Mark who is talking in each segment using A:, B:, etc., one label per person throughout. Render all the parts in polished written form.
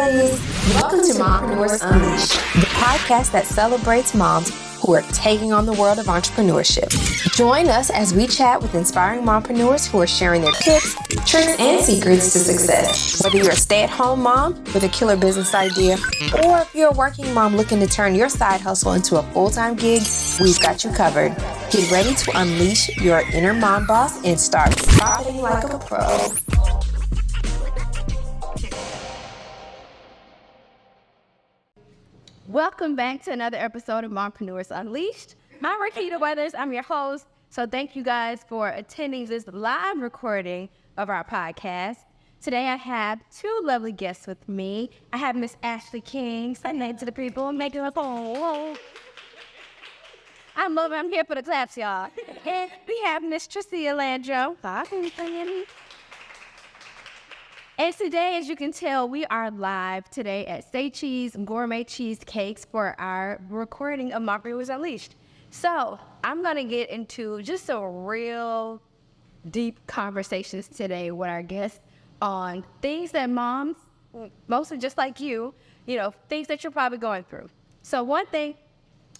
A: ladies. Welcome to Mompreneurs Unleashed, the podcast that celebrates moms who are taking on the world of entrepreneurship. Join us as we chat with inspiring mompreneurs who are sharing their tips, tricks, and secrets to success. Whether you're a stay-at-home mom with a killer business idea, or if you're a working mom looking to turn your side hustle into a full-time gig, we've got you covered. Get ready to unleash your inner mom boss and start profiting like a pro.
B: Welcome back to another episode of Mompreneurs Unleashed. I'm RaQuita Weathers. I'm your host. So thank you guys for attending this live recording of our podcast. Today I have two lovely guests with me. I have Miss Ashley King. Say name to the people and make it up. I'm here for the claps, y'all. And we have Miss Trecia Landrum. And today, as you can tell, we are live today at Say Cheese Gourmet Cheesecakes for our recording of Mompreneurs Unleashed. So I'm going to get into just some real deep conversations today with our guests on things that moms, mostly just like you know, things that you're probably going through. So one thing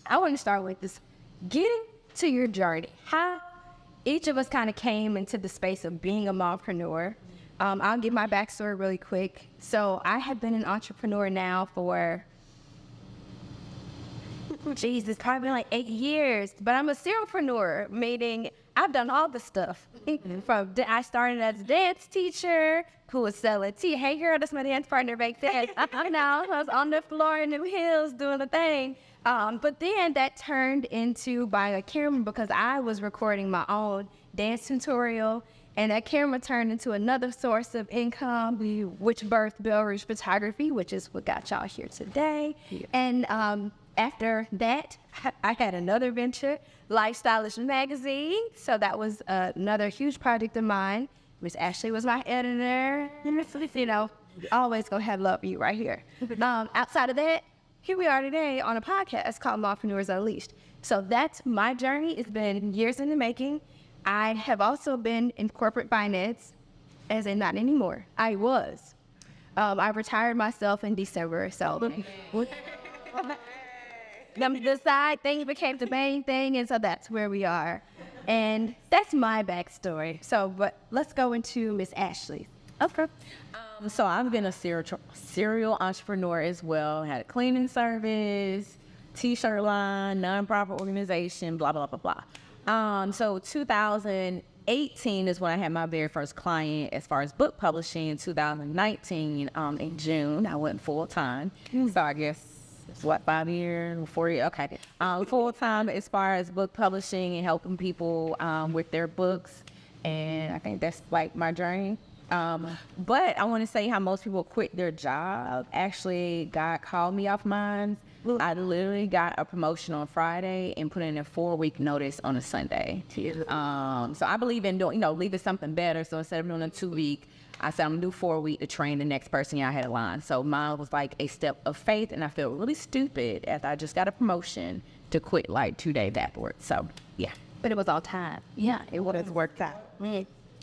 B: I want to start with is getting to your journey. How each of us kind of came into the space of being a mompreneur. I'll give my backstory really quick. So I have been an entrepreneur now for, it's probably been like 8 years, but I'm a serialpreneur, meaning I've done all the stuff. I started as a dance teacher who was selling tea. Hey girl, that's my dance partner back there. I was on the floor in the hills doing the thing. But then that turned into buying a camera because I was recording my own dance tutorial. And that camera turned into another source of income, which birthed Bell Rouge Photography, which is what got y'all here today. Yeah. And after that, I had another venture, Lifestylish Magazine. So that was another huge project of mine. Miss Ashley was my editor. You know, always gonna have love for you right here. Outside of that, here we are today on a podcast called Mompreneurs Unleashed. So that's my journey. It's been years in the making. I have also been in corporate finance, as in not anymore. I was. I retired myself in December, so the side thing became the main thing, and so that's where we are. And that's my backstory. So, but let's go into Miss Ashley.
C: Okay. So I've been a serial entrepreneur as well. Had a cleaning service, t-shirt line, nonprofit organization, blah, blah, blah, blah. So 2018 is when I had my very first client as far as book publishing. In 2019, in June, I went full time. So I guess it's 4 years? Okay. Full time as far as book publishing and helping people with their books. And I think that's like my journey. But I want to say how most people quit their job. Actually, God called me off mine. I literally got a promotion on Friday and put in a 4-week notice on a Sunday. So I believe in doing, leaving something better. So instead of doing a 2-week, I said I'm gonna do 4-week to train the next person I had a line. So mine was like a step of faith, and I felt really stupid after I just got a promotion to quit like 2 days afterwards. So yeah,
B: but it was all time.
C: Yeah, it was worked out.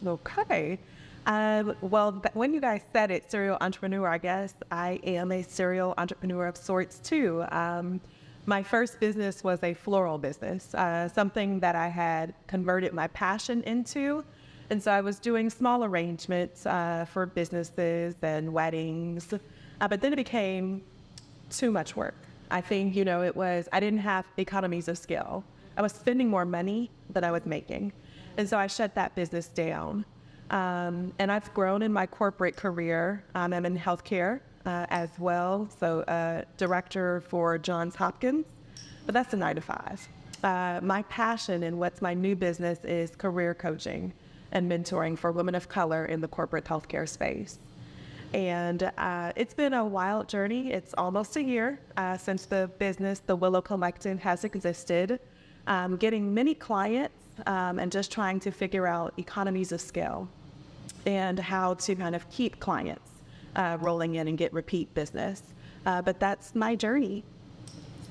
D: Okay. Well, when you guys said it, serial entrepreneur, I guess I am a serial entrepreneur of sorts too. My first business was a floral business, something that I had converted my passion into. And so I was doing small arrangements for businesses and weddings, but then it became too much work. I think, I didn't have economies of scale. I was spending more money than I was making. And so I shut that business down. And I've grown in my corporate career. I'm in healthcare as well, so director for Johns Hopkins, but that's a 9-to-5. My passion and what's my new business is career coaching and mentoring for women of color in the corporate healthcare space. And it's been a wild journey. It's almost a year since the business, the Willow Collective, has existed. Getting many clients and just trying to figure out economies of scale and how to kind of keep clients rolling in and get repeat business. But that's my journey.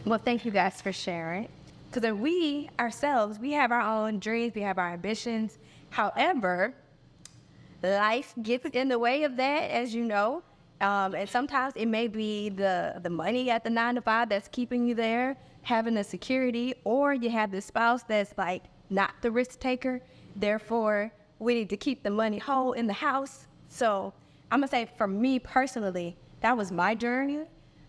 B: Well, thank you guys for sharing. Because we ourselves, we have our own dreams, we have our ambitions. However, life gets in the way of that, as you know. And sometimes it may be the money at the 9 to 5 that's keeping you there, having the security, or you have the spouse that's like not the risk taker. Therefore, we need to keep the money whole in the house. So I'm gonna say for me personally, that was my journey.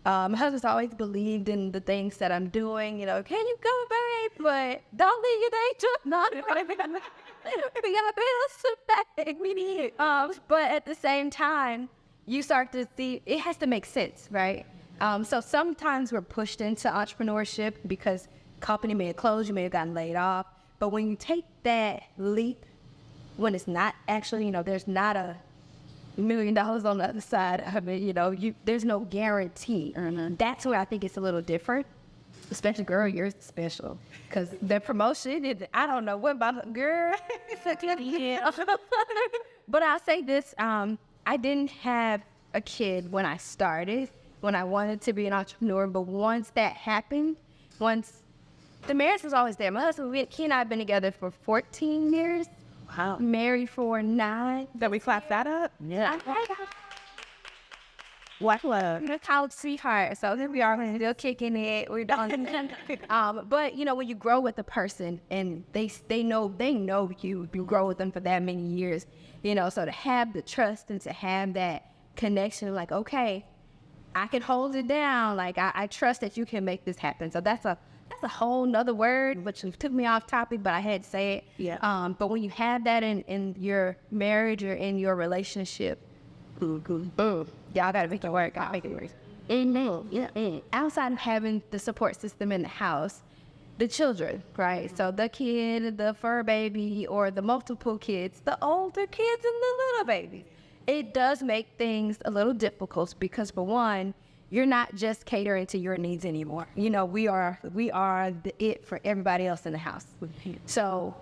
B: My husband's always believed in the things that I'm doing. You know, can you go, babe? But don't leave your day job. Not we got bills to pay. We need it. But at the same time, you start to see it has to make sense, right? So sometimes we're pushed into entrepreneurship because company may have closed, you may have gotten laid off. But when you take that leap, when it's not actually, you know, there's not $1 million on the other side of it, you know, there's no guarantee. That's where I think it's a little different. Especially, girl, you're special. Because the promotion, I don't know what about girl. But I'll say this, I didn't have a kid when I started, when I wanted to be an entrepreneur. But once that happened, once the marriage was always there. My husband, he and I have been together for 14 years.
D: Wow.
B: Married for 9.
D: That we clap that up?
B: Yeah.
D: What love?
B: I'm a college sweetheart, so here we are, we're still kicking it. We're done. But you know, when you grow with a person and they know you grow with them for that many years, you know. So to have the trust and to have that connection, like, okay, I can hold it down. Like I trust that you can make this happen. So that's a whole nother word, which took me off topic, but I had to say it.
D: Yeah.
B: But when you have that in your marriage or in your relationship, boom. Y'all gotta make it work. Gotta make it work. Outside of having the support system in the house, the children, right? So the kid, the fur baby, or the multiple kids, the older kids and the little babies. It does make things a little difficult because, for one, you're not just catering to your needs anymore. You know, we are it for everybody else in the house. So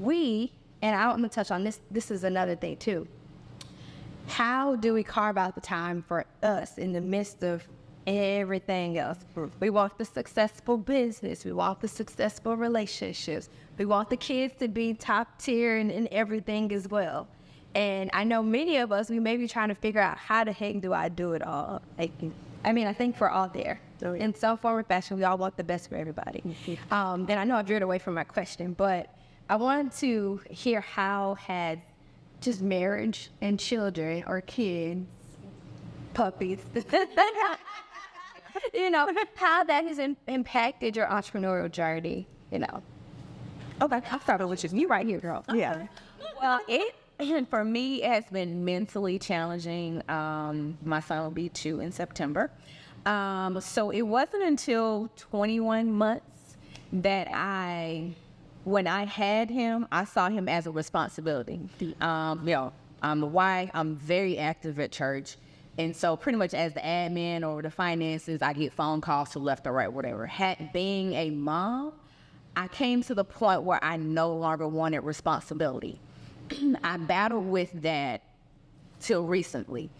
B: and I'm gonna touch on this. This is another thing too. How do we carve out the time for us in the midst of everything else? We want the successful business. We want the successful relationships. We want the kids to be top tier and everything as well. And I know many of us, we may be trying to figure out how the heck do I do it all? I think we're all there.
D: Oh, yeah.
B: In some form or fashion, we all want the best for everybody. And I know I veered away from my question, but I wanted to hear how had just marriage and children or kids, puppies, you know, how that has impacted your entrepreneurial journey, you know.
D: Okay, I'll start with you right here, girl. Yeah.
C: Well, for me, it has been mentally challenging. My son will be 2 in September. So it wasn't until 21 months that when I had him, I saw him as a responsibility. You know, I'm a wife, I'm very active at church. And so pretty much as the admin or the finances, I get phone calls to left or right, whatever. Being a mom, I came to the point where I no longer wanted responsibility. I battled with that till recently.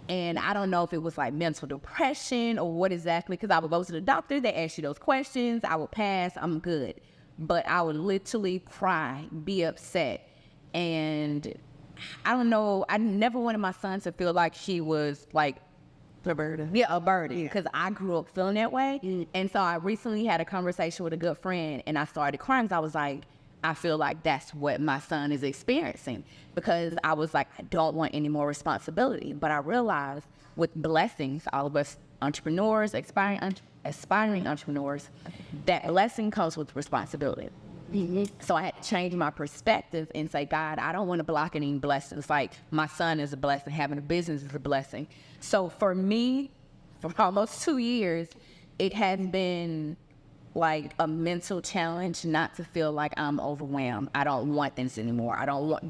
C: And I don't know if it was like mental depression or what exactly, because I would go to the doctor, they ask you those questions, I would pass, I'm good. But I would literally cry, be upset. And I don't know, I never wanted my son to feel like he was like a burden. Yeah, a burden, because I grew up feeling that way. And so I recently had a conversation with a good friend and I started crying because I was like, I feel like that's what my son is experiencing, because I was like, I don't want any more responsibility. But I realized with blessings, all of us entrepreneurs, aspiring entrepreneurs, that blessing comes with responsibility. So I had to change my perspective and say, God, I don't want to block any blessings. Like my son is a blessing, having a business is a blessing. So for me, for almost 2 years, it has been like a mental challenge not to feel like I'm overwhelmed. I don't want this anymore.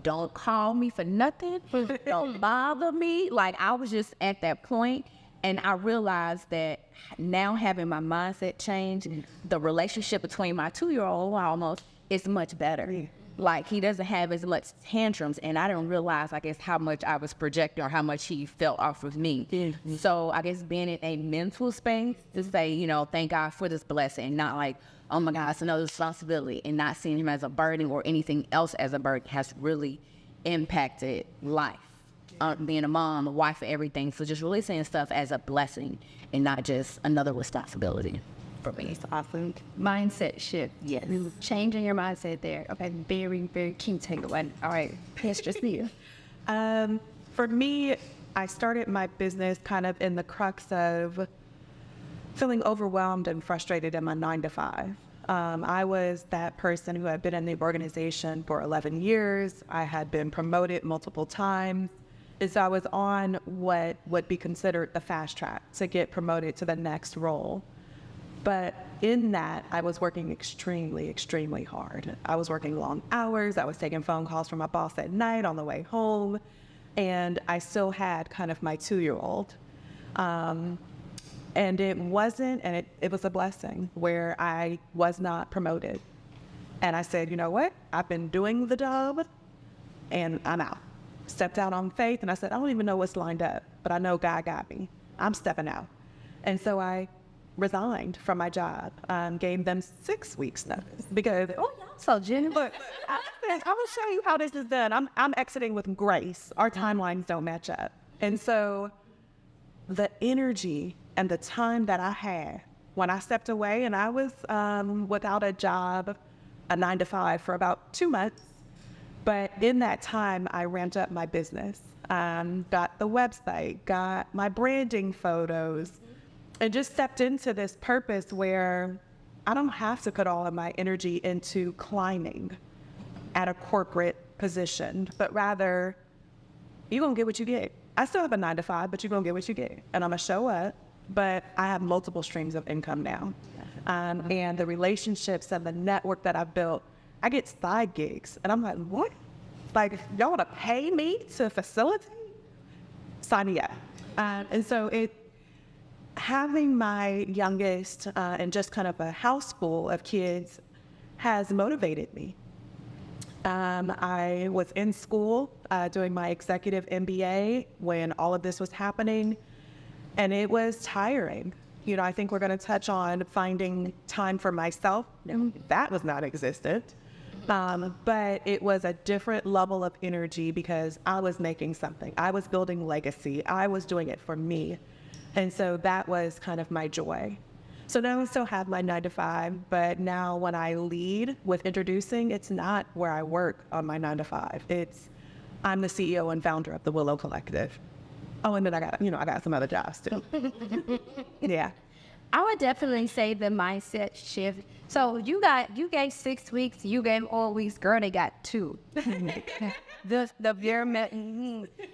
C: Don't call me for nothing. Don't bother me. Like I was just at that point, and I realized that now having my mindset change, the relationship between my 2-year-old almost is much better. Like he doesn't have as much tantrums, and I didn't realize, I guess, how much I was projecting or how much he felt off of me. So I guess being in a mental space to say, you know, thank God for this blessing, not like, oh my God, it's another responsibility, and not seeing him as a burden or anything else as a burden has really impacted life. being a mom, a wife, everything. So just really seeing stuff as a blessing and not just another responsibility for me.
B: That's awesome. Mindset shift.
C: Yes.
B: Changing your mindset there. Okay, very, very key takeaway. All right, Trecia.
D: For me, I started my business kind of in the crux of feeling overwhelmed and frustrated in my 9-to-5. I was that person who had been in the organization for 11 years. I had been promoted multiple times. And so I was on what would be considered the fast track to get promoted to the next role. But in that, I was working extremely, extremely hard. I was working long hours. I was taking phone calls from my boss at night on the way home. And I still had kind of my 2-year-old. And it wasn't, and it was a blessing where I was not promoted. And I said, you know what? I've been doing the job and I'm out. Stepped out on faith and I said, I don't even know what's lined up, but I know God got me. I'm stepping out. And so I resigned from my job, gave them 6 weeks notice because,
B: So, Jenny,
D: look, I said, I will show you how this is done. I'm exiting with grace. Our timelines don't match up. And so the energy and the time that I had when I stepped away, and I was without a job, a 9-to-5 for about 2 months. But in that time, I ramped up my business, got the website, got my branding photos, and just stepped into this purpose where I don't have to put all of my energy into climbing at a corporate position, but rather, you're going to get what you get. I still have a 9-to-5, but you're going to get what you get. And I'm going to show up, but I have multiple streams of income now. And the relationships and the network that I've built, I get side gigs. And I'm like, what? Like, y'all want to pay me to facilitate? Sign me up. And so having my youngest and just kind of a house full of kids has motivated me. I was in school doing my executive MBA when all of this was happening, and it was tiring. You know, I think we're going to touch on finding time for myself. That was not existent. But it was a different level of energy because I was making something. I was building legacy. I was doing it for me. And so that was kind of my joy. So now I still have my 9-to-5, but now when I lead with introducing, it's not where I work on my 9-to-5. I'm the CEO and founder of the Willow Collective. Oh, and then I got some other jobs too. Yeah.
B: I would definitely say the mindset shift. So you gave 6 weeks, you gave all weeks, girl, they got 2. the very,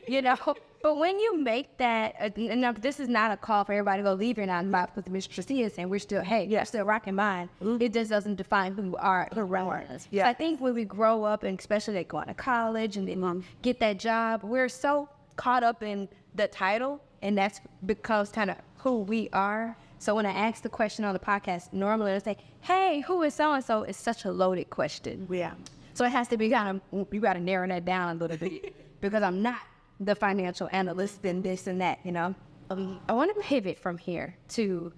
B: you know. But when you make that, and this is not a call for everybody to go leave your 9-to-5 with Ms. Trecia saying we're still, we're still rocking mine. It just doesn't define who we are around us. Yeah. So I think when we grow up, and especially like going to college and then get that job, we're so caught up in the title, and that's because kind of who we are. So when I ask the question on the podcast, normally I say, hey, who is so-and-so? It's such a loaded question.
D: Yeah.
B: So it has to be kind of, you got to narrow that down a little bit because I'm not the financial analyst and this and that, you know. I want to pivot from here to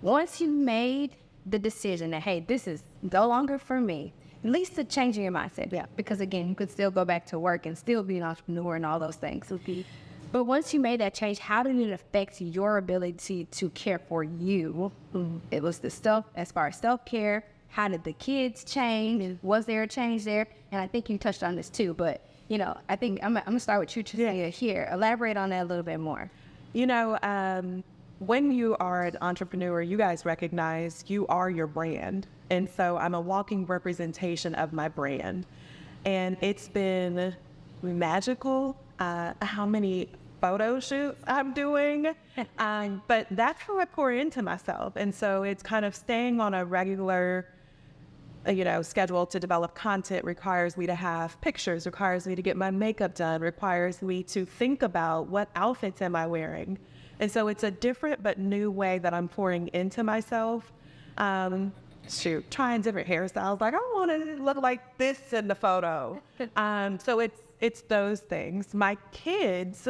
B: once you made the decision that, hey, this is no longer for me, at least to changing your mindset. Yeah. Because again, you could still go back to work and still be an entrepreneur and all those things. Okay. But once you made that change, how did it affect your ability to care for you? It was the stuff as far as self-care. How did the kids change? Was there a change there? And I think you touched on this too, but you know, I think I'm gonna start with you, Trecia, here. Elaborate on that a little bit more.
D: You know, when you are an entrepreneur, you guys recognize you are your brand. And so I'm a walking representation of my brand. And it's been magical how many photo shoots I'm doing. But that's how I pour into myself. And so it's kind of staying on a regular schedule to develop content requires me to have pictures, requires me to get my makeup done, requires me to think about what outfits am I wearing. And so it's a different but new way that I'm pouring into myself. Trying different hairstyles. Like, I want to look like this in the photo. So it's those things. My kids,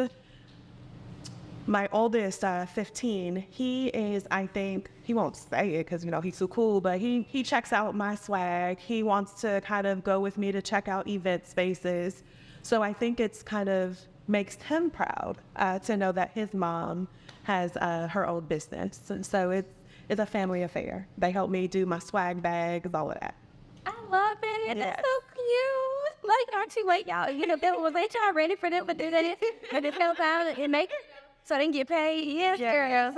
D: my oldest, 15, he is, I think, he won't say it because, he's so cool, but he checks out my swag. He wants to kind of go with me to check out event spaces. So I think it's kind of makes him proud to know that his mom has her own business. And so it's a family affair. They help me do my swag bags, all of that.
B: I love it. That's so cute. Like, aren't you, wait, y'all, was y'all ready for them to do that? And just help out and make it so they can get paid? Yes, girl.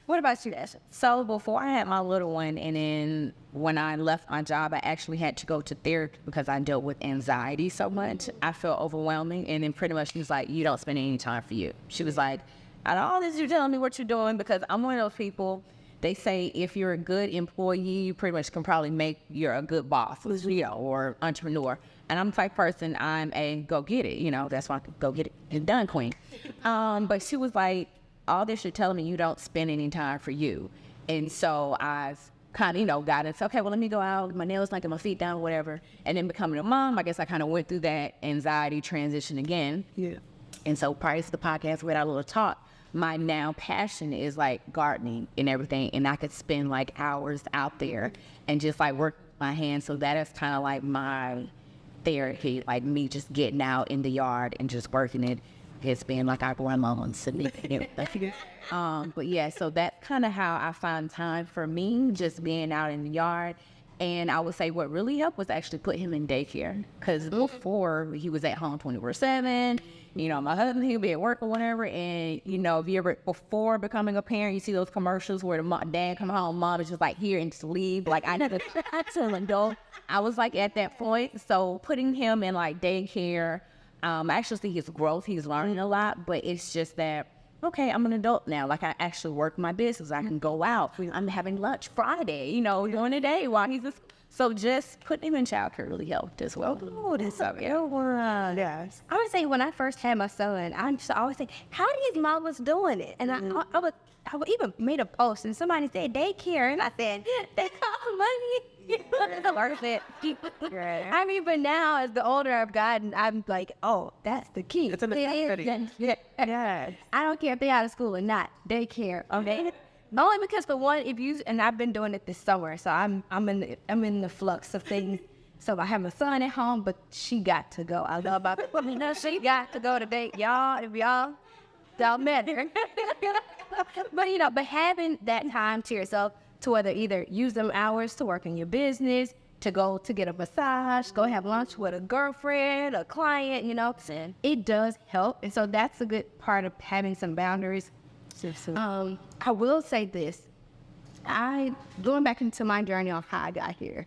B: What about you, Ashley?
C: So before I had my little one, and then when I left my job, I actually had to go to therapy because I dealt with anxiety so much. I felt overwhelming. And then pretty much she was like, you don't spend any time for you. She was like, out of all this, you're telling me what you're doing, because I'm one of those people, they say if you're a good employee, you pretty much can probably make you're a good boss, or entrepreneur. And I'm the type of person, I'm a go get it, that's why I go get it done queen. But she was like, all this you're telling me, you don't spend any time for you. And so I kind of, got it. Okay, well, let me go out, my nails, like, get my feet down, whatever. And then becoming a mom, I guess I kind of went through that anxiety transition again.
D: Yeah.
C: And so prior to the podcast, we had a little talk. My now passion is like gardening and everything. And I could spend like hours out there and just like work with my hands. So that is kind of like my therapy, like me just getting out in the yard and just working it. It's been like I run my own city. But yeah, so that's kind of how I find time for me, just being out in the yard. And I would say what really helped was actually put him in daycare, because before he was at home 24/7. My husband, he'll be at work or whatever. And, if you ever, before becoming a parent, you see those commercials where the dad come home, mom is just like here and just leave. Like, I never, that's an adult. I was like at that point. So putting him in like daycare, I actually see his growth. He's learning a lot, but it's just that, okay, I'm an adult now. Like, I actually work my business. I can go out. I'm having lunch Friday, during the day while he's so just putting him in childcare really helped as well.
B: Oh, that's so good.
D: Yes.
B: I would say when I first had my son, I used to always think, how are these mamas doing it? And I would even made a post, and somebody said daycare, and I said, they cost money. Worth it. I mean, but now as the older I've gotten, I'm like, oh, that's the key.
D: It's a necessity.
B: Yes. I don't care if they're out of school or not. Daycare. Okay. Only because for one, and I've been doing it this summer, so I'm in the flux of things. So I have my son at home, but she got to go. I love about it. She got to go to date, y'all. If y'all met her, but having that time to yourself to either use them hours to work in your business, to go to get a massage, go have lunch with a girlfriend, a client, it does help. And so that's a good part of having some boundaries. I will say this. Going back into my journey on how I got here.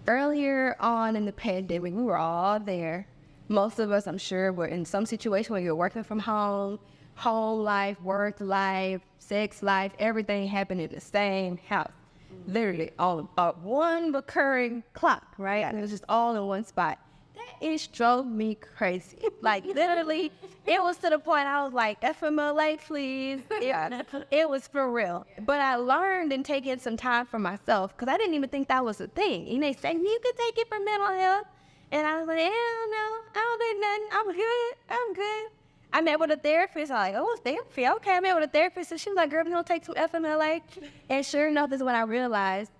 B: Earlier on in the pandemic, we were all there. Most of us, I'm sure, were in some situation where you're working from home life, work life, sex life, everything happened in the same house. Literally all one recurring clock, right? And it was just all in one spot. It drove me crazy. Like, literally, it was to the point I was like, FMLA, please. It was for real. But I learned in taking some time for myself, because I didn't even think that was a thing. And they say, you could take it for mental health. And I was like, hell no, I don't think nothing. I'm good. I met with a therapist. I'm like, oh, therapy? Okay, I met with a therapist. And she was like, girl, you don't take some FMLA. And sure enough, this is when I realized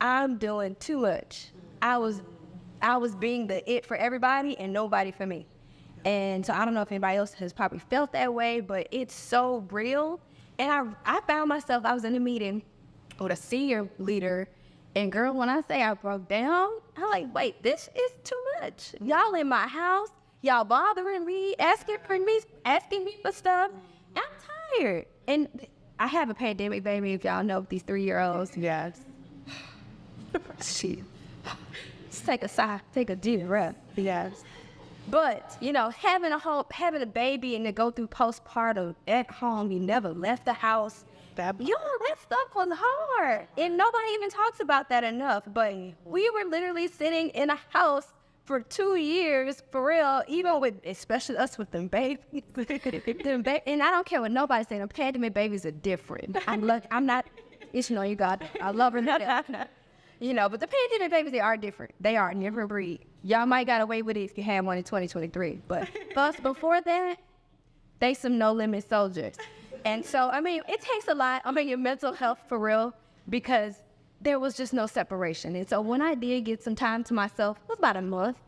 B: I'm doing too much. I was being the it for everybody and nobody for me. And so I don't know if anybody else has probably felt that way, but it's so real. And I found myself, I was in a meeting with a senior leader, and girl, when I say I broke down, I'm like, wait, this is too much. Y'all in my house, y'all bothering me, asking me for stuff. I'm tired. And I have a pandemic baby, if y'all know, these 3-year-olds.
D: Yes.
B: Shit. Take a sigh, take a deep breath.
D: Yes.
B: But, having a baby and to go through postpartum at home, you never left the house. That stuff was hard. And nobody even talks about that enough. But we were literally sitting in a house for 2 years, for real, especially us with them babies. And I don't care what nobody says, the pandemic babies are different. I love her. But the pandemic babies, they are different. They are a different breed. Y'all might got away with it if you had one in 2023. But us before that, they some no-limit soldiers. And so, it takes a lot. Your mental health for real, because there was just no separation. And so when I did get some time to myself, it was about a month,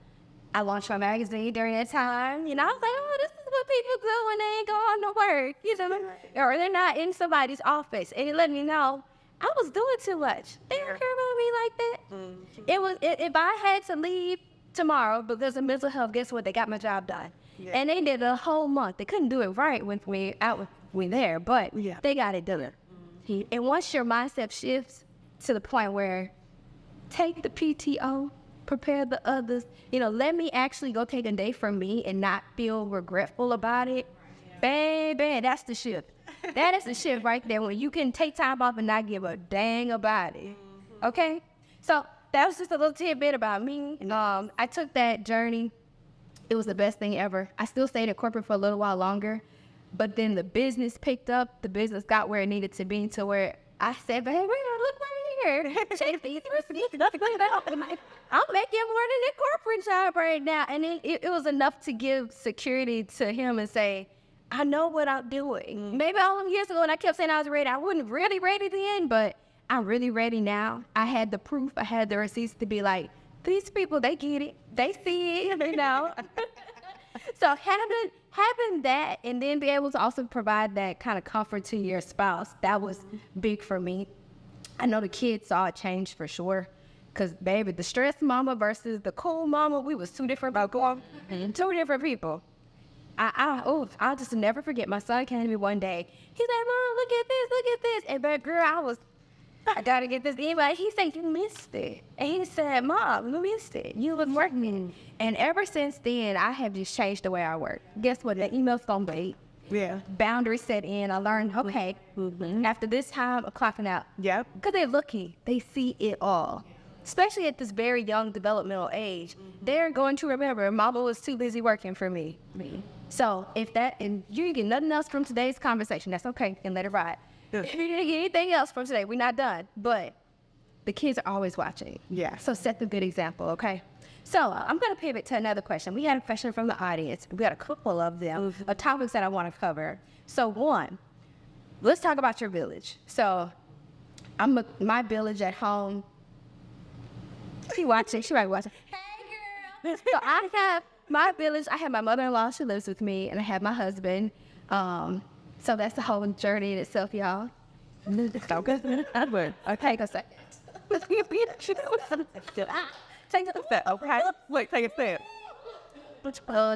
B: I launched my magazine during that time. You know, I was like, oh, this is what people do when they ain't going to work. You know, or they're not in somebody's office. And it let me know I was doing too much. They don't care about me like that. If I had to leave tomorrow because of mental health, guess what? They got my job done. Yeah. And they did a whole month. They couldn't do it right with me there, but they got it done. And once your mindset shifts to the point where take the PTO, prepare the others, you know, let me actually go take a day for me and not feel regretful about it. Baby, that's the shift. That is the shift right there, when you can take time off and not give a dang about it. Okay? So that was just a little tidbit about me. I took that journey. It was the best thing ever. I still stayed in corporate for a little while longer, but then the business picked up. The business got where it needed to be, to where I said, baby, look right here. I'm making more than a corporate job right now. And it was enough to give security to him and say, I know what I'm doing. Maybe all them years ago when I kept saying I was ready, I wasn't really ready then, but I'm really ready now. I had the proof. I had the receipts to be like, these people, they get it. They see it, you know. So having that, and then be able to also provide that kind of comfort to your spouse, that was big for me. I know the kids saw a change for sure. Because, baby, the stressed mama versus the cool mama, we was two different people. Two different people. I'll just never forget. My son came to me one day. He's like, Mom, look at this. And baby girl, I gotta get this email. He said, you missed it. And he said, Mom, you missed it. You was working. And ever since then, I have just changed the way I work. Guess what? The email's gonna be. Yeah. Boundaries set in. I learned, okay, after this time, I'm clocking out. Yep. Because they're looking. They see it all. Especially at this very young developmental age. They're going to remember, Mama was too busy working for me. So and you get nothing else from today's conversation, that's okay. You can let it ride. If you didn't get anything else from today, we're not done. But the kids are always watching. Yeah. So set the good example, okay? So I'm going to pivot to another question. We had a question from the audience. We got a couple of them, of topics that I want to cover. So one, let's talk about your village. So my village at home. She might be watching. Hey, girl. So I have my village. I have my mother-in-law. She lives with me, and I have my husband. So that's the whole journey in itself, y'all. Okay, go say. Take a step. Okay. Wait, take a step.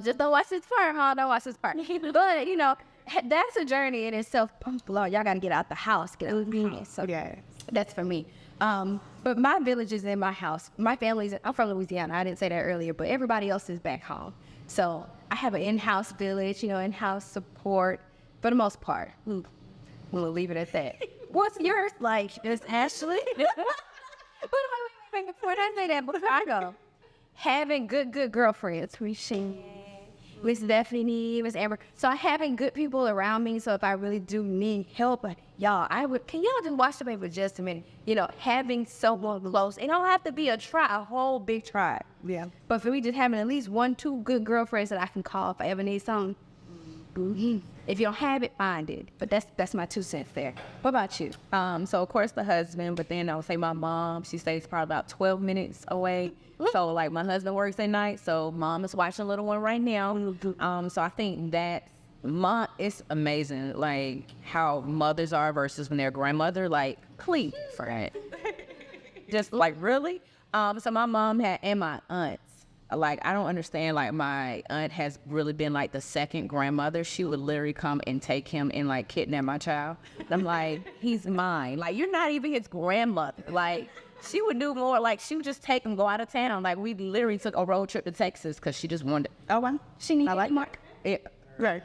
B: Just don't watch this part, huh? Don't watch this part. But you know, that's a journey in itself. Lord, y'all gotta get out the house. Get out the house. So yeah, that's for me. But my village is in my house. My family's, I'm from Louisiana. I didn't say that earlier, but everybody else is back home. So I have an in-house village, you know, in-house support for the most part. We'll leave it at that. What's yours like, Miss Ashley? Wait, before I say that, before I go, having good girlfriends. Miss Stephanie, Miss Amber. So having good people around me. So if I really do need help, y'all, can y'all just watch the paper just a minute? You know, having someone close. It don't have to be a whole big tribe. Yeah. But for me, just having at least 1-2 good girlfriends that I can call if I ever need something. If you don't have it, find it. But that's my 2 cents there. What about you?
C: So of course the husband, but then I would say my mom, she stays probably about 12 minutes away. So like my husband works at night, so mom is watching a little one right now. So I think it's amazing, like how mothers are versus when they're grandmother, like please for that. Just like really. So my mom and my aunts, like I don't understand, like my aunt has really been like the second grandmother. She would literally come and take him and like kidnap my child. I'm like, he's mine. Like you're not even his grandmother. Like she would do more, like she would just take him, go out of town. Like we literally took a road trip to Texas because she just wanted. Oh, wow. She needed Mark. Yeah, right.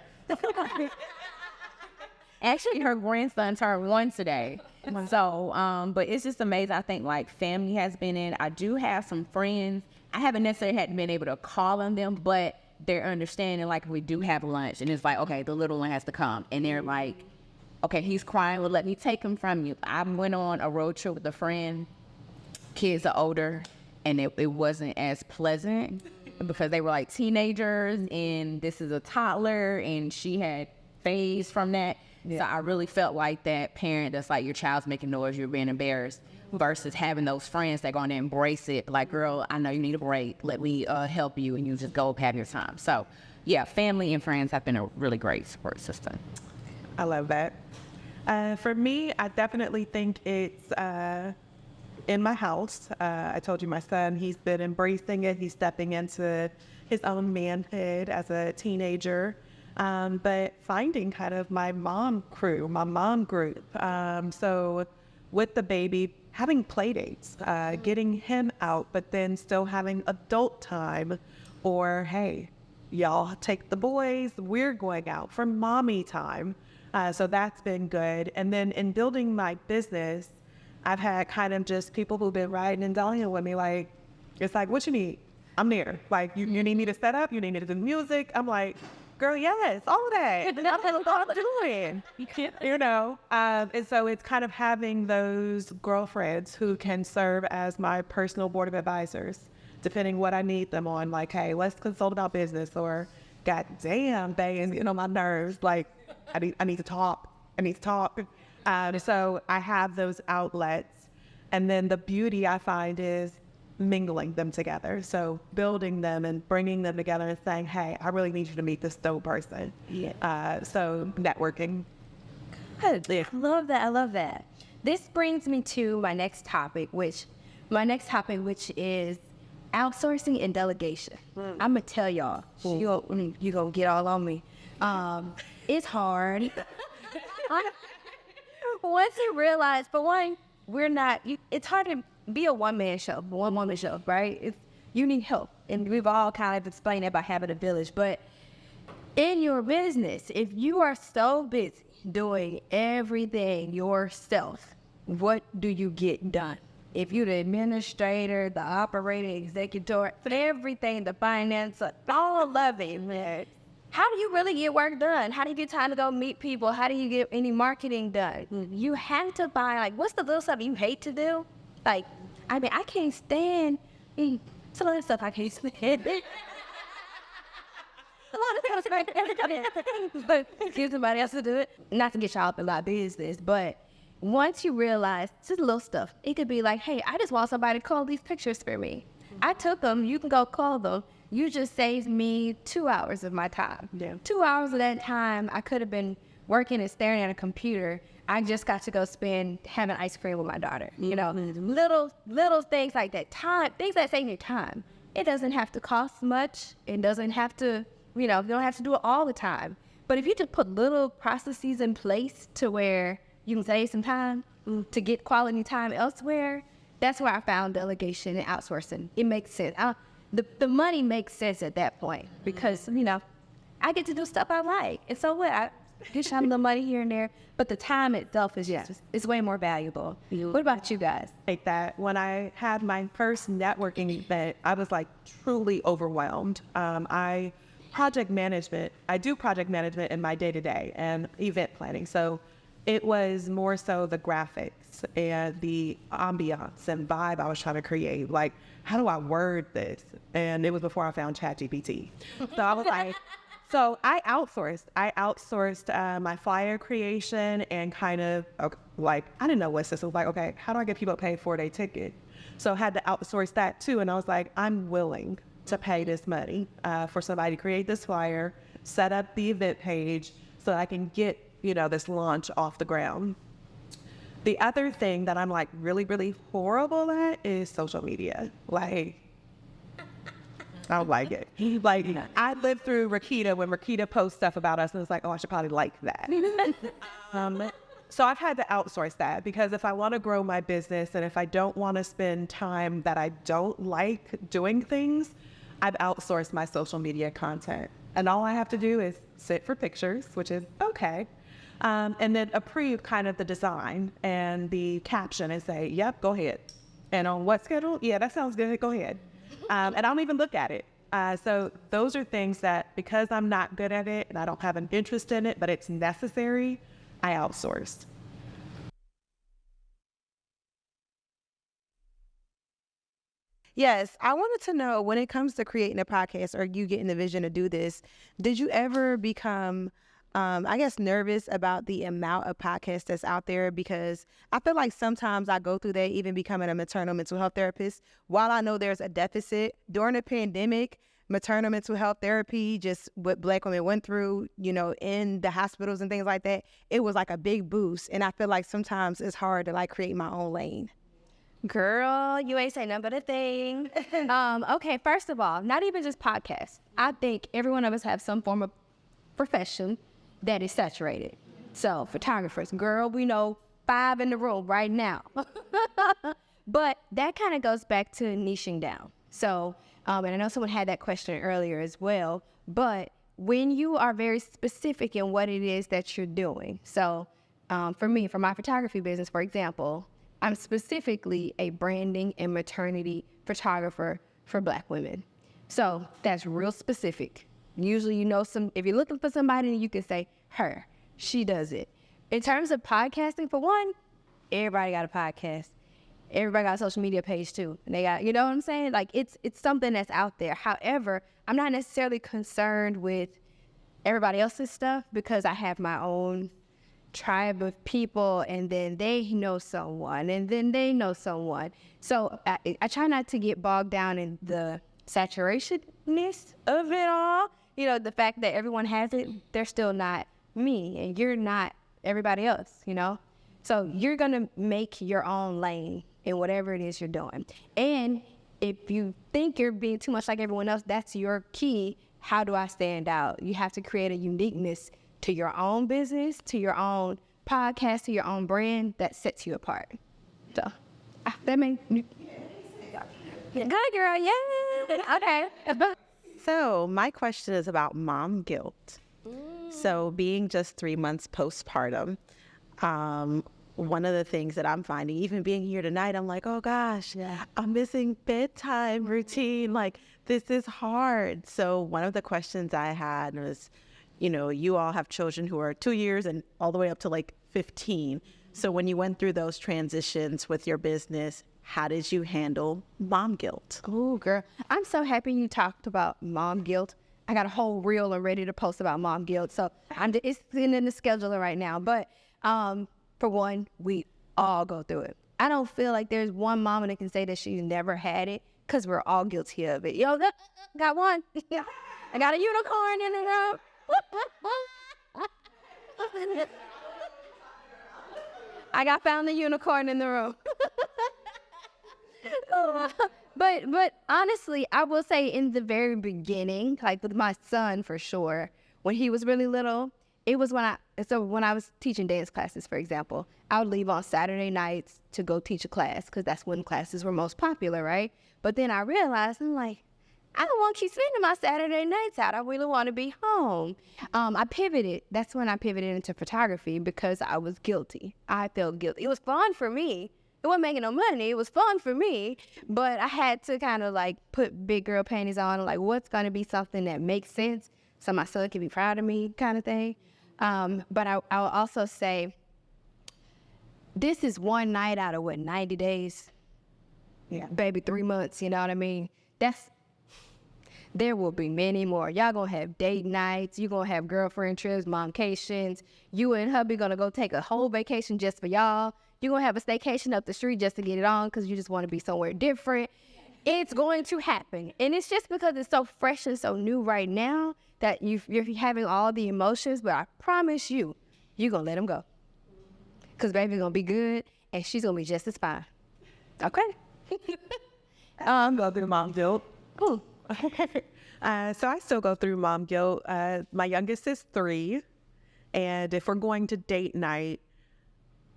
C: Actually, her grandson turned 1 today. So, but it's just amazing. I think like family has been in. I do have some friends. I haven't necessarily been able to call on them, but they're understanding. Like we do have lunch, and it's like, okay, the little one has to come, and they're like, okay, he's crying. Well, let me take him from you. I went on a road trip with a friend. Kids are older, and it wasn't as pleasant because they were like teenagers, and this is a toddler, and she had phased from that. So I really felt like that parent that's like, your child's making noise, you're being embarrassed, versus having those friends that are going to embrace it. Like, girl, I know you need a break. Let me help you, and you just go have your time. So, yeah, family and friends have been a really great support system.
D: I love that. For me, I definitely think it's in my house. I told you my son, he's been embracing it. He's stepping into his own manhood as a teenager. But finding kind of my mom crew, my mom group. So with the baby, having play dates, getting him out, but then still having adult time, or hey, y'all take the boys, we're going out for mommy time. So that's been good. And then in building my business, I've had kind of just people who've been riding and dying with me. Like, it's like, what you need? I'm there. Like, you need me to set up? You need me to do music? I'm like, girl, yes, all of that. That's what I'm doing. You know? And so it's kind of having those girlfriends who can serve as my personal board of advisors, depending what I need them on. Like, hey, let's consult about business, or God damn, babe, you know, my nerves. Like, I need to talk. So I have those outlets. And then the beauty I find is mingling them together. So building them and bringing them together and saying, hey, I really need you to meet this dope person. Yeah. So networking.
B: Good. I love that. This brings me to my next topic, which is outsourcing and delegation. I'm gonna tell y'all, you gonna get all on me. It's hard. Once you realize, for one, it's hard to be a one-woman show, right? You need help. And we've all kind of explained that by having a village. But in your business, if you are so busy doing everything yourself, what do you get done? If you're the administrator, the operator, executor, everything, the finance, all of it, man. How do you really get work done? How do you get time to go meet people? How do you get any marketing done? You have to buy, like, what's the little stuff you hate to do? Like, I mean, I can't stand some of the stuff I can't stand. A lot of stuff, but give somebody else to do it. Not to get y'all up in my business, but once you realize, just little stuff, it could be like, hey, I just want somebody to call these pictures for me. I took them, you can go call them. You just saved me 2 hours of my time. Yeah. 2 hours of that time, I could have been working and staring at a computer. I just got to go spend having ice cream with my daughter. You know, little things like that. Time, things that save me time. It doesn't have to cost much. It doesn't have to, you don't have to do it all the time. But if you just put little processes in place to where you can save some time to get quality time elsewhere, that's where I found delegation and outsourcing. It makes sense. The money makes sense at that point because, I get to do stuff I like. And so what? I get some of the money here and there, but the time itself is it's way more valuable. What about you guys?
D: Like that. When I had my first networking event, I was like truly overwhelmed. I do project management in my day-to-day and event planning. So it was more so the graphics and the ambiance and vibe I was trying to create. Like, how do I word this? And it was before I found ChatGPT. So I was like, so I outsourced my flyer creation and kind of like, I didn't know what this was like. Okay, how do I get people to pay for their ticket? So I had to outsource that too. And I was like, I'm willing to pay this money for somebody to create this flyer, set up the event page so I can get this launch off the ground. The other thing that I'm like really, really horrible at is social media. Like, I don't like it. Like, I lived through RaQuita when RaQuita posts stuff about us and it's like, oh, I should probably like that. So I've had to outsource that because if I want to grow my business and if I don't want to spend time that I don't like doing things, I've outsourced my social media content. And all I have to do is sit for pictures, which is okay. And then approve kind of the design and the caption and say, yep, go ahead. And on what schedule? Yeah, that sounds good. Go ahead. And I don't even look at it. So those are things that because I'm not good at it and I don't have an interest in it, but it's necessary, I outsourced.
E: Yes, I wanted to know, when it comes to creating a podcast or you getting the vision to do this, did you ever become I guess, nervous about the amount of podcasts that's out there, because I feel like sometimes I go through that, even becoming a maternal mental health therapist. While I know there's a deficit during the pandemic, maternal mental health therapy, just what Black women went through, in the hospitals and things like that, it was like a big boost. And I feel like sometimes it's hard to like create my own lane.
B: Girl, you ain't say nothing but a thing. Okay, first of all, not even just podcasts. I think every one of us have some form of profession that is saturated. So photographers, girl, we know 5 in the room right now. But that kind of goes back to niching down. So, and I know someone had that question earlier as well, but when you are very specific in what it is that you're doing. So for me, for my photography business, for example, I'm specifically a branding and maternity photographer for Black women. So that's real specific. Usually, if you're looking for somebody, you can say her, she does it. In terms of podcasting, for one, everybody got a podcast. Everybody got a social media page too. And they got, you know what I'm saying? Like it's something that's out there. However, I'm not necessarily concerned with everybody else's stuff because I have my own tribe of people, and then they know someone, and then they know someone. So I try not to get bogged down in the saturationness of it all. The fact that everyone has it, they're still not me, and you're not everybody else, So you're going to make your own lane in whatever it is you're doing. And if you think you're being too much like everyone else, that's your key. How do I stand out? You have to create a uniqueness to your own business, to your own podcast, to your own brand that sets you apart. So that makes good, girl. Yeah. Okay.
F: So my question is about mom guilt. So being just 3 months postpartum, one of the things that I'm finding, even being here tonight, I'm like, oh gosh, I'm missing bedtime routine. Like, this is hard. So one of the questions I had was, you all have children who are 2 years and all the way up to like 15. So when you went through those transitions with your business, how did you handle mom guilt?
B: Oh, girl. I'm so happy you talked about mom guilt. I got a whole reel and ready to post about mom guilt. So it's in the scheduler right now. But for one, we all go through it. I don't feel like there's one mama that can say that she's never had it, because we're all guilty of it. Got one. I got a unicorn in the room. I found the unicorn in the room. But honestly, I will say in the very beginning, like with my son for sure, when he was really little, it was when I was teaching dance classes, for example, I would leave on Saturday nights to go teach a class because that's when classes were most popular, right? But then I realized, I'm like, I don't want to keep spending my Saturday nights out. I really want to be home. I pivoted. That's when I pivoted into photography because I was guilty. I felt guilty. It was fun for me. It wasn't making no money. It was fun for me. But I had to kind of like put big girl panties on and like, what's going to be something that makes sense so my son can be proud of me kind of thing. But I will also say, this is one night out of 90 days? Yeah. Baby, 3 months, you know what I mean? There will be many more. Y'all gonna have date nights. You gonna have girlfriend trips, momcations. You and hubby gonna go take a whole vacation just for y'all. You gonna have a staycation up the street just to get it on because you just want to be somewhere different. It's going to happen. And it's just because it's so fresh and so new right now that you're having all the emotions, but I promise you're gonna let them go. Because baby's gonna be good and she's gonna be just as fine. Okay?
D: Go through mom guilt.
B: Cool.
D: So I still go through mom guilt. My youngest is 3. And if we're going to date night,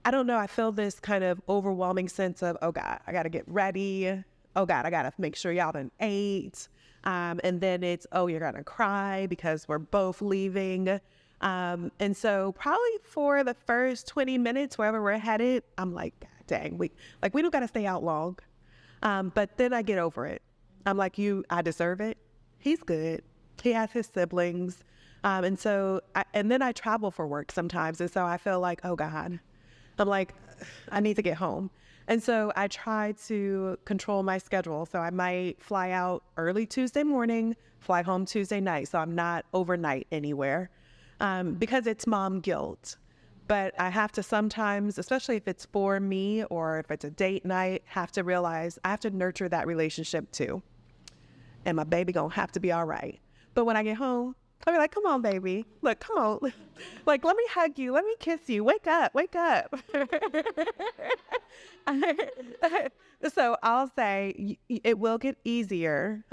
D: I don't know, I feel this kind of overwhelming sense of, oh God, I got to get ready. Oh God, I got to make sure y'all done ate. And then it's, oh, you're going to cry because we're both leaving. And so probably for the first 20 minutes, wherever we're headed, I'm like, God dang, we don't got to stay out long. But then I get over it. I'm like, I deserve it. He's good. He has his siblings. And then I travel for work sometimes. And so I feel like, oh God, I'm like, I need to get home. And so I try to control my schedule. So I might fly out early Tuesday morning, fly home Tuesday night. So I'm not overnight anywhere. because it's mom guilt. But I have to sometimes, especially if it's for me or if it's a date night, have to realize I have to nurture that relationship too. And my baby gonna have to be all right. But when I get home, I'll be like, come on, baby. Look, come on. Like, let me hug you. Let me kiss you. Wake up. Wake up. So I'll say it will get easier.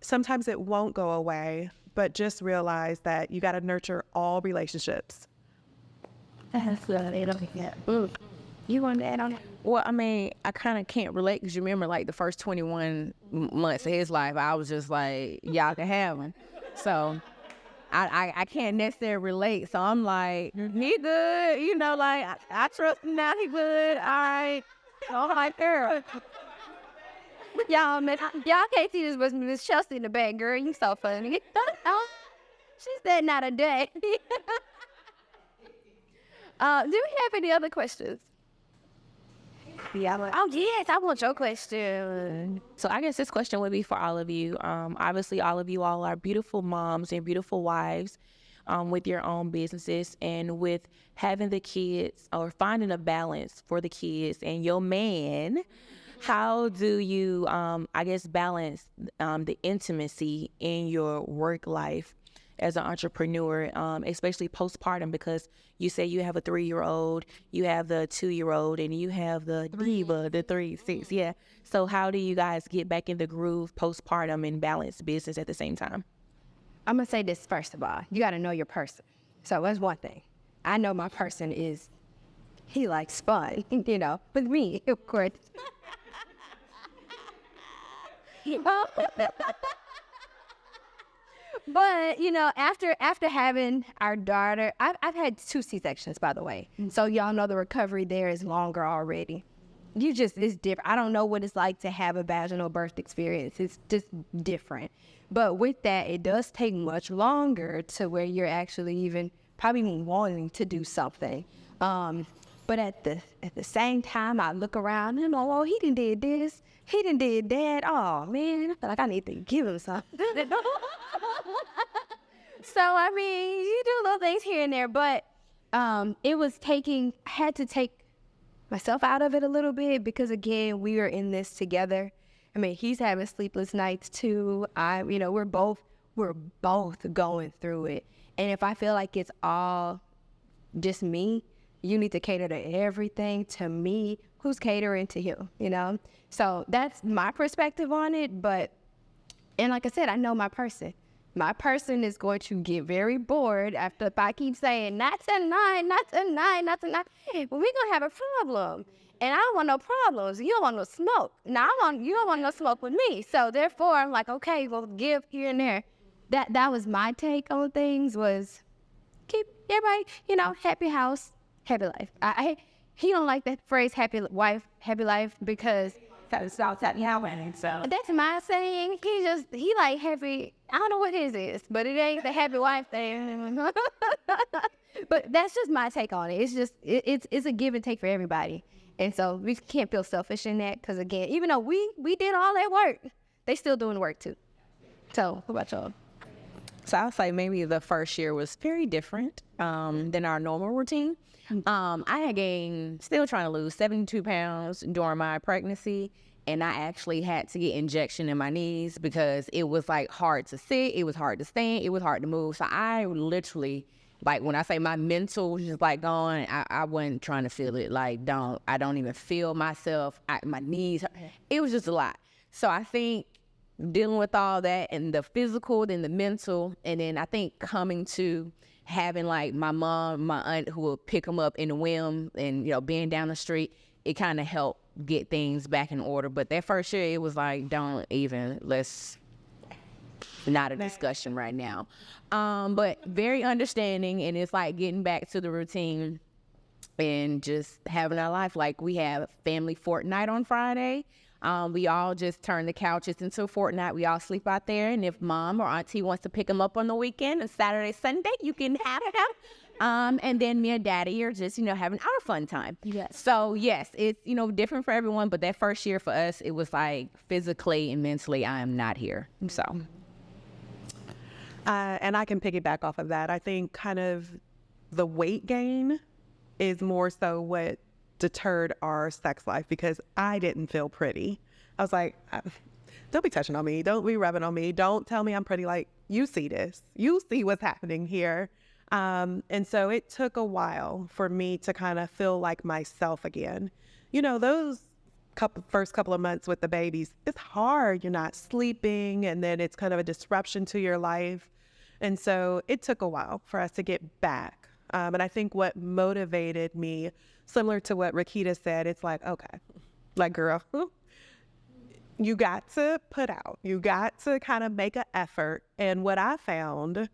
D: Sometimes it won't go away, but just realize that you got to nurture all relationships.
B: You want to add on that?
C: Well, I mean, I kind of can't relate because you remember like the first 21 months of his life, I was just like, y'all can have him. So I can't necessarily relate. So I'm like, he good. You know, like, I trust him now. He good. All right. All right, girl.
B: Y'all can't see this, but Miss Chelsea in the back, girl. You so funny. She said not a day. Do we have any other questions?
C: Yeah.
B: Oh, yes, I want your question.
C: So I guess this question would be for all of you. Obviously, all of you all are beautiful moms and beautiful wives with your own businesses and with having the kids or finding a balance for the kids and your man. How do you, balance the intimacy in your work life as an entrepreneur, especially postpartum, because you say you have a 3-year-old, you have the 2-year-old, and you have the diva, the 3-6. Yeah. So how do you guys get back in the groove postpartum and balance business at the same time?
B: I'm going to say this first of all. You got to know your person. So that's one thing. I know my person he likes fun, with me, of course. But, after having our daughter, I've had 2 C-sections, by the way. So y'all know the recovery there is longer already. It's different. I don't know what it's like to have a vaginal birth experience. It's just different. But with that, it does take much longer to where you're actually even probably wanting to do something. But at the same time, I look around and oh, he done did this. He done did that. Oh, man, I feel like I need to give him something. So, I mean, you do little things here and there, but it was I had to take myself out of it a little bit because, again, we were in this together. I mean, he's having sleepless nights, too. We're both going through it. And if I feel like it's all just me, you need to cater to everything to me. Who's catering to him, So that's my perspective on it. And like I said, I know my person. My person is going to get very bored if I keep saying, not tonight, not tonight, not tonight. Well, we're going to have a problem. And I don't want no problems. You don't want no smoke. Now, you don't want no smoke with me. So therefore, I'm like, okay, we'll give here and there. That was my take on things, was keep everybody, happy house, happy life. He don't like that phrase, happy wife, happy life, because
C: So
B: that's my saying. He like happy. I don't know what his is, but it ain't the happy wife thing. But that's just my take on it. It's just it's a give and take for everybody, and so we can't feel selfish in that. Because again, even though we did all that work, they still doing work too. So what about y'all?
C: So I'll say maybe the first year was very different than our normal routine. I had gained, still trying to lose 72 pounds during my pregnancy, and I actually had to get injection in my knees because it was like hard to sit, it was hard to stand, it was hard to move. So I literally, like when I say my mental was just like gone, I wasn't trying to feel it. Like I don't even feel myself. My knees, it was just a lot. So I think dealing with all that and the physical, then the mental, and then I think coming to having like my mom, my aunt who would pick them up in the whim and, being down the street, it kind of helped get things back in order. But that first year, it was like, let's not a discussion right now. But very understanding, and it's like getting back to the routine and just having our life. Like we have family fortnight on Friday. We all just turn the couches into a fortnight. We all sleep out there. And if mom or auntie wants to pick them up on the weekend, and Saturday, Sunday, you can have them. And then me and daddy are just, having our fun time.
B: Yes.
C: So yes, it's, different for everyone. But that first year for us, it was like physically and mentally, I am not here. So.
D: And I can piggyback off of that. I think kind of the weight gain is more so what deterred our sex life, because I didn't feel pretty. I was like, don't be touching on me. Don't be rubbing on me. Don't tell me I'm pretty. Like, you see this. You see what's happening here. And so it took a while for me to kind of feel like myself again. You know, those first couple of months with the babies, it's hard. You're not sleeping, and then it's kind of a disruption to your life. And so it took a while for us to get back. And I think what motivated me, similar to what RaQuita said, it's like, okay, like, girl, you got to put out. You got to kind of make an effort. And what I found,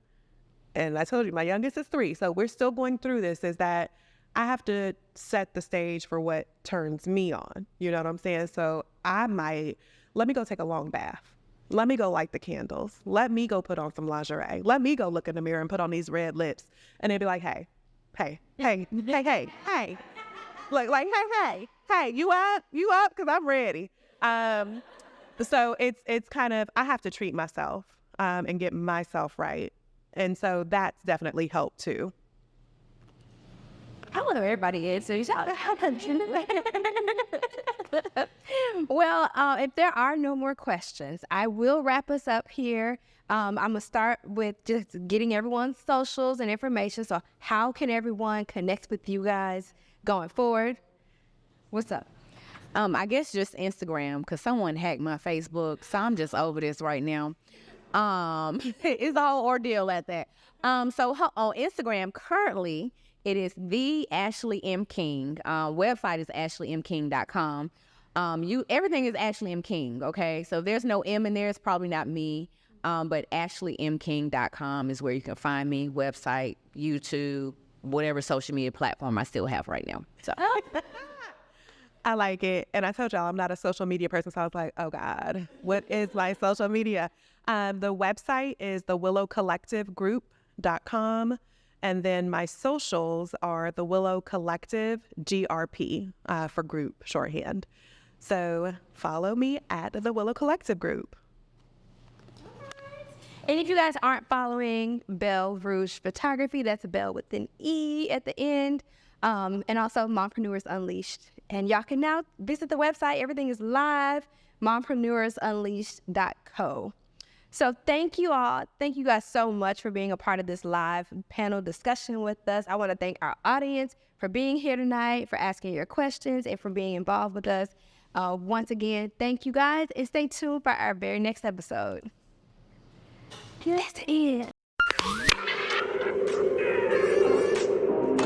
D: and I told you, my youngest is 3, so we're still going through this, is that I have to set the stage for what turns me on. You know what I'm saying? So let me go take a long bath. Let me go light the candles. Let me go put on some lingerie. Let me go look in the mirror and put on these red lips. And they'd be like, hey. Like, hey, you up? Because I'm ready. So it's kind of, I have to treat myself and get myself right. And so that's definitely helped too.
B: I love everybody answers. Well, if there are no more questions, I will wrap us up here. I'm going to start with just getting everyone's socials and information. So how can everyone connect with you guys going forward? What's up?
C: I guess just Instagram, because someone hacked my Facebook, so I'm just over this right now. It's a whole ordeal at that. So on Instagram, currently, it is the Ashley M. King. Website is ashleymking.com. Everything is Ashley M. King, okay? So if there's no M in there, it's probably not me. But ashleymking.com is where you can find me. Website, YouTube, whatever social media platform I still have right now. So
D: I like it. And I told y'all I'm not a social media person, so I was like, oh God, what is my social media? The website is thewillowcollectivegroup.com. And then my socials are the Willow Collective GRP for group shorthand. So follow me at the Willow Collective Group.
B: And if you guys aren't following Belle Rouge Photography, that's Belle with an E at the end, and also Mompreneurs Unleashed. And y'all can now visit the website. Everything is live, mompreneursunleashed.co. So thank you all. Thank you guys so much for being a part of this live panel discussion with us. I want to thank our audience for being here tonight, for asking your questions, and for being involved with us. Once again, thank you guys, and stay tuned for our very next episode. That's it.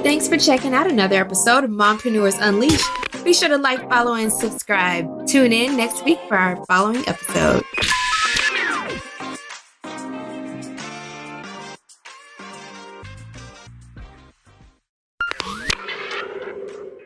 A: Thanks for checking out another episode of Mompreneurs Unleashed. Be sure to like, follow, and subscribe. Tune in next week for our following episode.